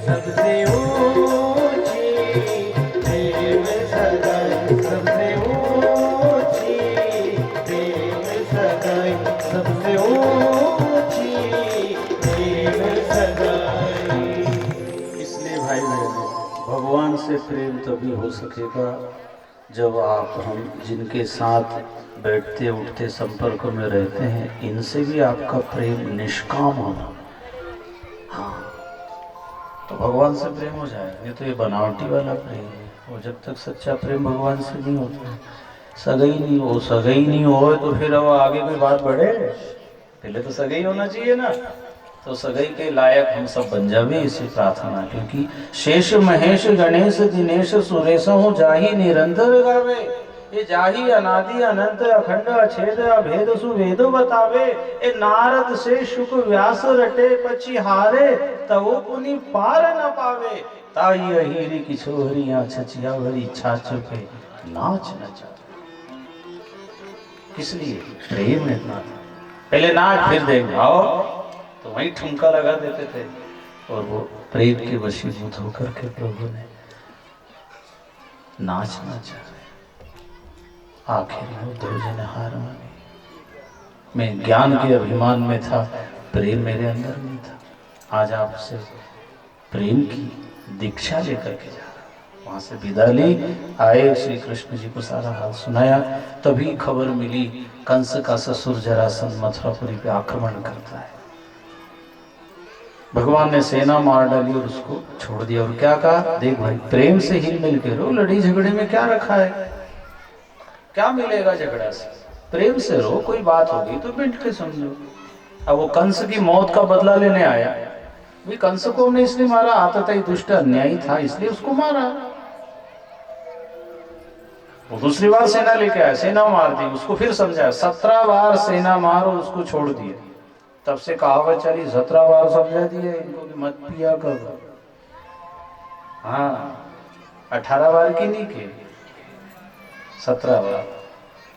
सबसे ऊंची प्रेम सगाई, सबसे ऊंची प्रेम सगाई, सबसे ऊंची प्रेम सगाई। इसलिए भाई बहनों, भगवान से प्रेम तभी हो सकेगा जब आप हम जिनके साथ बैठते उठते संपर्क में रहते हैं, इनसे भी आपका प्रेम निष्काम होना। हाँ, तो भगवान से प्रेम हो जाएगा। नहीं तो ये बनावटी वाला प्रेम है, और जब तक सच्चा प्रेम भगवान से नहीं होता, सगाई नहीं हो, सगाई नहीं हो तो फिर अब आगे कोई बात बढ़े, पहले तो सगाई होना चाहिए ना। तो सगाई के लायक हम सब बन जावे, इसी प्रार्थना। क्योंकि शेष महेश गणेश दिनेश सुरेश हूँ जाही निरंतर गावे, ये जाही अनादि अनंत अखंड अछेद अभेद सुवेद बतावे। ए नारद से शुक व्यास रटे पछी हारे, तवो पुनि पार न पावे। ताई अहिरी किशोरियां छचिया भरी छाछ पे नाच न चाहे। किस लिए? प्रेम इतना था। पहले नाच फिर देख आओ, तो वहीं ठुमका लगा देते थे। और वो प्रेम के वशीभूत होकर के प्रभु ने नाचना चाहे। आखिर में ध्रुजन हार माने। मैं ज्ञान के अभिमान में था, प्रेम मेरे अंदर नहीं था। आज आपसे प्रेम की दीक्षा लेकर के जा रहा हूं। वहां से विदा ली, आए श्री कृष्ण जी को सारा हाल सुनाया। तभी खबर मिली कंस का ससुर जरासंध मथुरापुरी पे आक्रमण करता है। भगवान ने सेना मार डाली और उसको छोड़ दिया। और क्या कहा? देख भाई, प्रेम से हिल मिल के रो, लड़ी झगड़े में क्या रखा है? क्या मिलेगा झगड़ा से? प्रेम से रो, कोई बात होगी तो बैठ के समझो। अब वो कंस की मौत का बदला लेने आया। भाई कंस को हमने इसलिए मारा, आतताई दुष्ट अन्यायी था इसलिए उसको मारा। वो दूसरी बार सेना लेके आया, सेना मार दी, उसको फिर समझाया, 17 बार सेना मारो, उसको छोड़ दिए। तब से कहावत चली, 17 बार समझा दिया इनको कि मत पिया करो। हाँ, 18 बार की नहीं के 17 बार।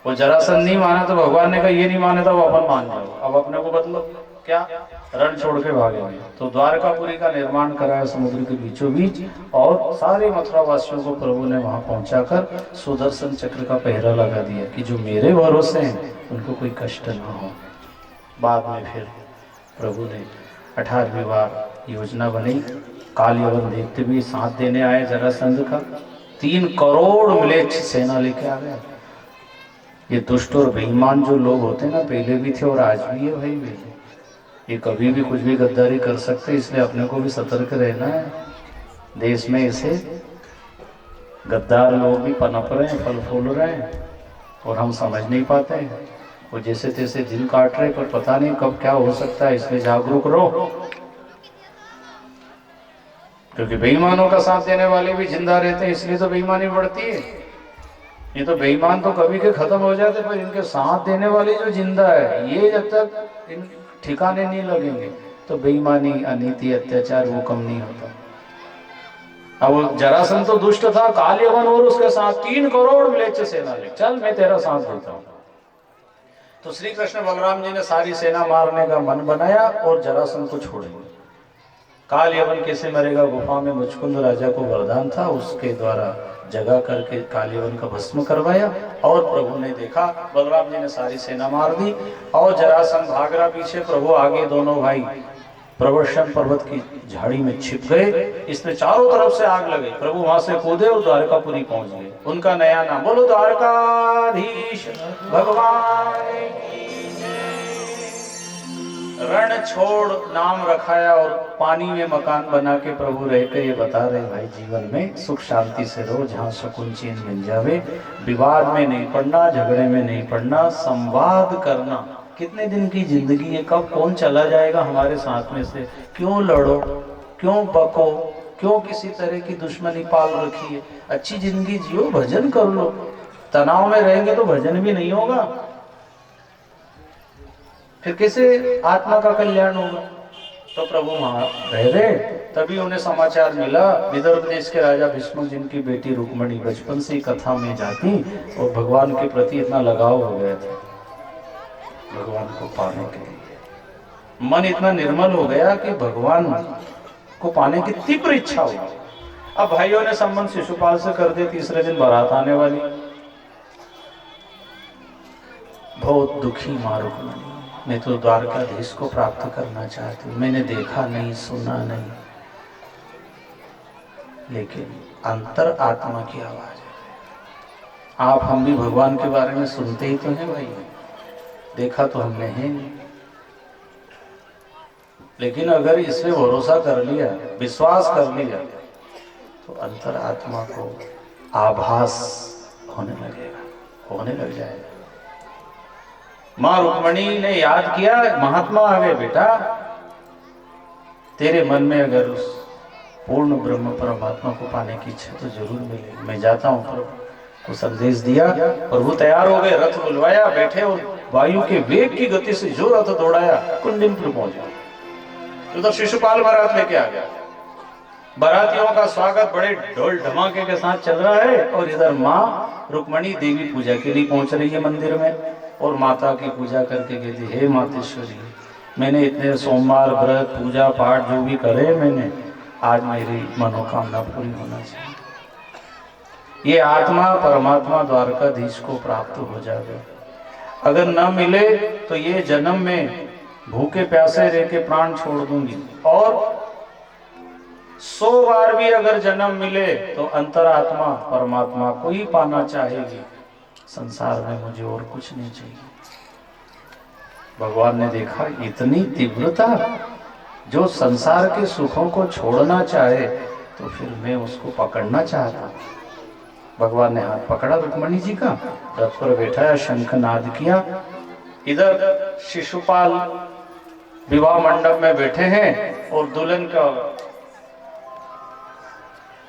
वो जरासंध नहीं माना तो भगवान ने कहा ये नहीं माने तो अपन मान जाओ, अब अपने को बदलो। क्या? रण छोड़ के भागेंगे। तो द्वारकापुरी का निर्माण कराया समुद्र के बीचों बीच, और सारे मथुरा वासियों को प्रभु ने वहां पहुंचाकर सुदर्शन चक्र का पहरा लगा दिया कि जो मेरे भरोसे हैं उनको कोई कष्ट ना हो। बाद में फिर प्रभु ने 18वीं बार योजना बनी। काल यवन देखते भी साथ देने आए जरासंध का। 3 करोड़ म्लेच्छ सेना लेके आ गया। ये दुष्ट और बेईमान जो लोग होते हैं ना, पहले भी थे और आज भी है भाई। वे ये कभी भी कुछ भी गद्दारी कर सकते, इसलिए अपने को भी सतर्क रहना है। देश में ऐसे गद्दार लोग भी पनप रहे हैं, फल फूल रहे हैं, और हम समझ नहीं पाते हैं। वो जैसे तैसे दिन काट रहे, पर पता नहीं कब क्या हो सकता है, इसलिए जागरूक रहो। क्योंकि बेईमानों का साथ देने वाले भी जिंदा रहते हैं, इसलिए तो बेईमानी बढ़ती है। ये तो बेईमान तो कभी के खत्म हो जाते, पर इनके साथ देने वाले जो जिंदा है, ये जब तक इन ठिकाने नहीं लगेंगे तो बेईमानी, अनीति, अत्याचार वो कम नहीं होता। अब जरासंध तो दुष्ट था, काल यवन और उसके साथ 3 करोड़ म्लेच्छ सेना ले, चल मैं तेरा साथ देता हूं। तो श्री कृष्ण बलराम जी ने सारी सेना मारने का मन बनाया और जरासंध को छोड़ेंगे। काल यवन कैसे मरेगा? गुफा में मुचकुंद राजा को वरदान था, उसके द्वारा जगा करके काल यवन का भस्म करवाया। और प्रभु ने देखा बलराम जी ने सारी सेना मार दी और जरासंध भाग रहा पीछे, प्रभु आगे, दोनों भाई प्रवर्षण पर्वत की झाड़ी में छिप गए। इसमें चारों तरफ से आग लगे। प्रभु वहां से कूदे और द्वारकापुरी पहुंच गए। उनका नया नाम, बोलो द्वारकाधीश भगवान की। रण छोड़ नाम रखाया और पानी में मकान बना के प्रभु रह के ये बता रहे, भाई जीवन में सुख शांति से रहो, जहाँ सुकून चैन मिल जावे। विवाद में नहीं पड़ना, झगड़े में नहीं पड़ना, संवाद करना। कितने दिन की जिंदगी है, कब कौन चला जाएगा हमारे साथ में से। क्यों लड़ो, क्यों बको, क्यों किसी तरह की दुश्मनी पाल रखी है। अच्छी जिंदगी जियो, भजन कर लो। तनाव में रहेंगे तो भजन भी नहीं होगा, फिर कैसे आत्मा का कल्याण होगा। तो प्रभु वहां रह रहे। तभी उन्हें समाचार मिला, विदर्भ देश के राजा भीष्म जिनकी बेटी रुक्मणी बचपन से कथा में जाती और भगवान के प्रति इतना लगाव हो गया था, भगवान को पाने के लिए मन इतना निर्मल हो गया कि भगवान को पाने की तीव्र इच्छा हुई। अब भाइयों ने संबंध शिशुपाल से कर दिया, तीसरे दिन बारात आने वाली। बहुत दुखी माँ रुक्मिणी, मैं तो द्वारकाधीश को प्राप्त करना चाहती हूँ, मैंने देखा नहीं सुना नहीं, लेकिन अंतर आत्मा की आवाज है। आप हम भी भगवान के बारे में सुनते ही तो हैं भाई, देखा तो हमने है नहीं, लेकिन अगर इस पे भरोसा कर लिया, विश्वास कर लिया, तो अंतर आत्मा को आभास होने लगेगा, होने लग जाएगा। माँ रुक्मिणी ने याद किया, महात्मा आ गए बेटा, तेरे मन में अगर उस पूर्ण ब्रह्म परमात्मा को पाने की इच्छा तो जरूर मिलेगी, मैं जाता हूँ। प्रभु को संदेश दिया, प्रभु तैयार हो गए, रथ बुलवाया, बैठे और वायु के वेग की गति से जो रथ दौड़ाया कुंडिनपुर पहुंचा। उधर शिशुपाल बारात लेके आ गया, बारातियों का स्वागत बड़े ढोल धमाके के साथ चल रहा है, और इधर माँ रुक्मिणी देवी पूजा के लिए पहुंच रही है मंदिर में, और माता की पूजा करके कहती, हे मातेश्वरी, मैंने इतने सोमवार व्रत पूजा पाठ जो भी करे मैंने, आज मेरी मनोकामना पूरी होना चाहिए। ये आत्मा परमात्मा द्वारकाधीश को प्राप्त हो जाएगा। अगर न मिले तो ये जन्म में भूखे प्यासे रह के प्राण छोड़ दूंगी, और 100 बार भी अगर जन्म मिले तो अंतरात्मा परमात्मा को ही पाना चाहेगी, संसार में मुझे और कुछ नहीं चाहिए। भगवान ने देखा इतनी तीव्रता, जो संसार के सुखों को छोड़ना चाहे तो फिर मैं उसको पकड़ना चाहता। भगवान ने हाथ पकड़ा रुक्मिणी जी का, रथ पर बैठाया, शंखनाद किया। इधर शिशुपाल विवाह मंडप में बैठे हैं और दुल्हन का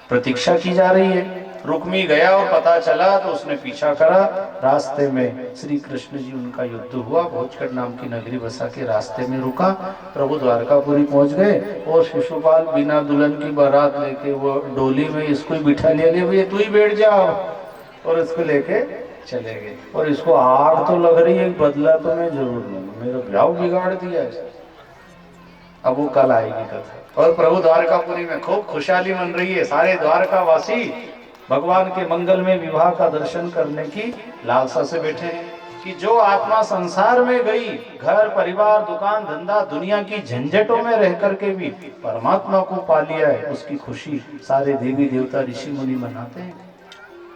प्रतीक्षा की जा रही है। रुक्मी गया और पता चला तो उसने पीछा करा, रास्ते में श्री कृष्ण जी उनका युद्ध हुआ, भोजकट नाम की नगरी बसा के रास्ते में रुका, प्रभु द्वारकापुरी पहुंच गए, और शिशुपाल बिना दुल्हन की बारात लेके वो डोली में इसको ही बिठा लिया, भैया तू ही बैठ जाओ, और इसको लेके चले गए। और इसको आग तो लग रही है, बदला तो मैं जरूर लूंगा, मेरा ब्याह बिगाड़ दिया है। अब वो कल आएगी कथा। और प्रभु द्वारकापुरी में खूब खुशहाली मन रही है, सारे द्वारकावासी भगवान के मंगल में विवाह का दर्शन करने की लालसा से बैठे हैं। कि जो आत्मा संसार में गई, घर परिवार दुकान धंधा दुनिया की झंझटों में रह करके भी परमात्मा को पा लिया है, उसकी खुशी सारे देवी देवता ऋषि मुनि मनाते हैं।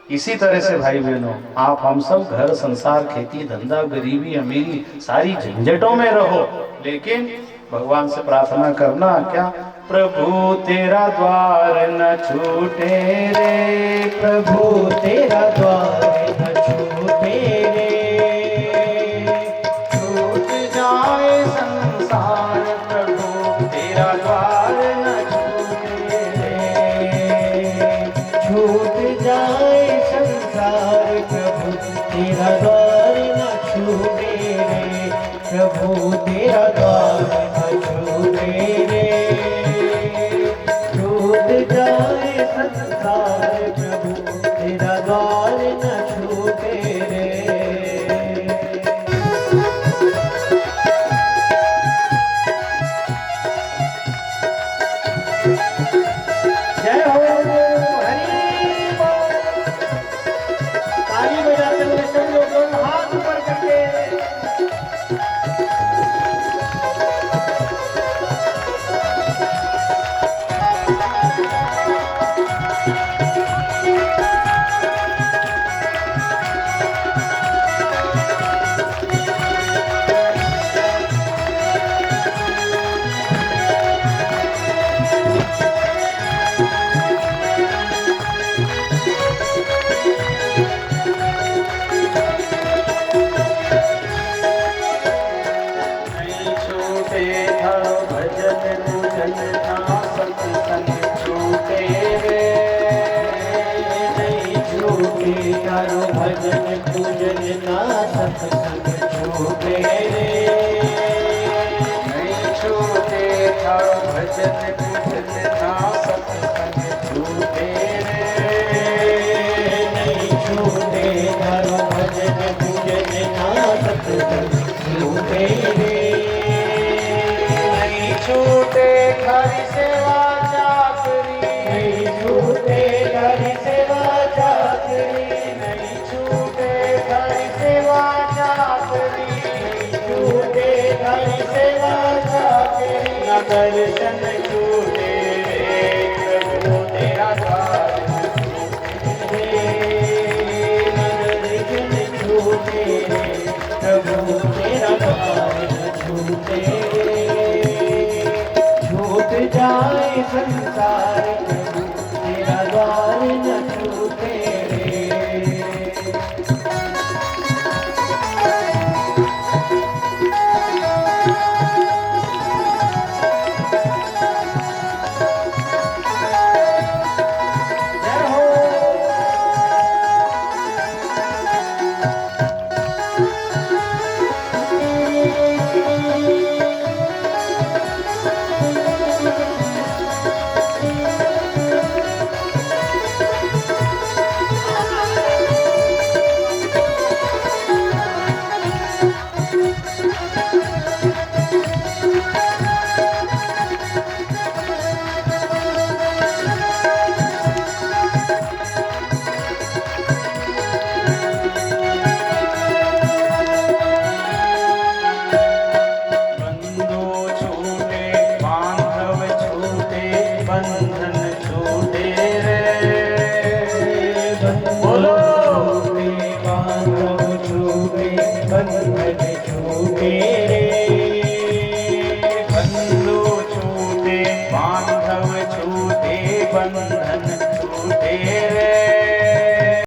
इसी तरह से भाई बहनों, आप हम सब घर संसार खेती धंधा गरीबी अमीरी सारी झंझटों में रहो, लेकिन भगवान से प्रार्थना करना क्या, प्रभु तेरा द्वार न छूटे रे, प्रभु तेरा द्वार न छूटे रे, छूट जाए संसार प्रभु तेरा द्वार न छूटे रे, छूट जाए संसार प्रभु तेरा द्वार न छूटे रे, प्रभु तेरा द्वार न छूटे रे, छूट जाए संसार प्रभु तेरा द्वार न छूटे रे। जय हो हरि बोल। ताली बजाते हुए सब लोग दोनों हाथ ऊपर करके करो भजन पूजन ना सत्संग छूटे रे, नहीं छूटे करो भजन पूजन ना सत्संग छूटे रे, नहीं छूटे करो भजन पूजन ना सत्संग छूटे रे, नहीं छूटे हरि सेवा हरि सेवा चाकरी, नहीं छूटे हरि सेवा चाकरी, नहीं छूटे हरि सेवा चाकरी, न दर्शन छूटे रे प्रभु तेरा द्वार छूटे, न दर्शन छूटे रे प्रभु तेरा द्वार छूटे, छूट जाए संसार प्रभु तेरा द्वार न छूटे रे। जय हो। बंधु छूटे बांधव छूटे बंधन छूटे रे, बोलो छूटे बांधव छूटे बंधन छूटे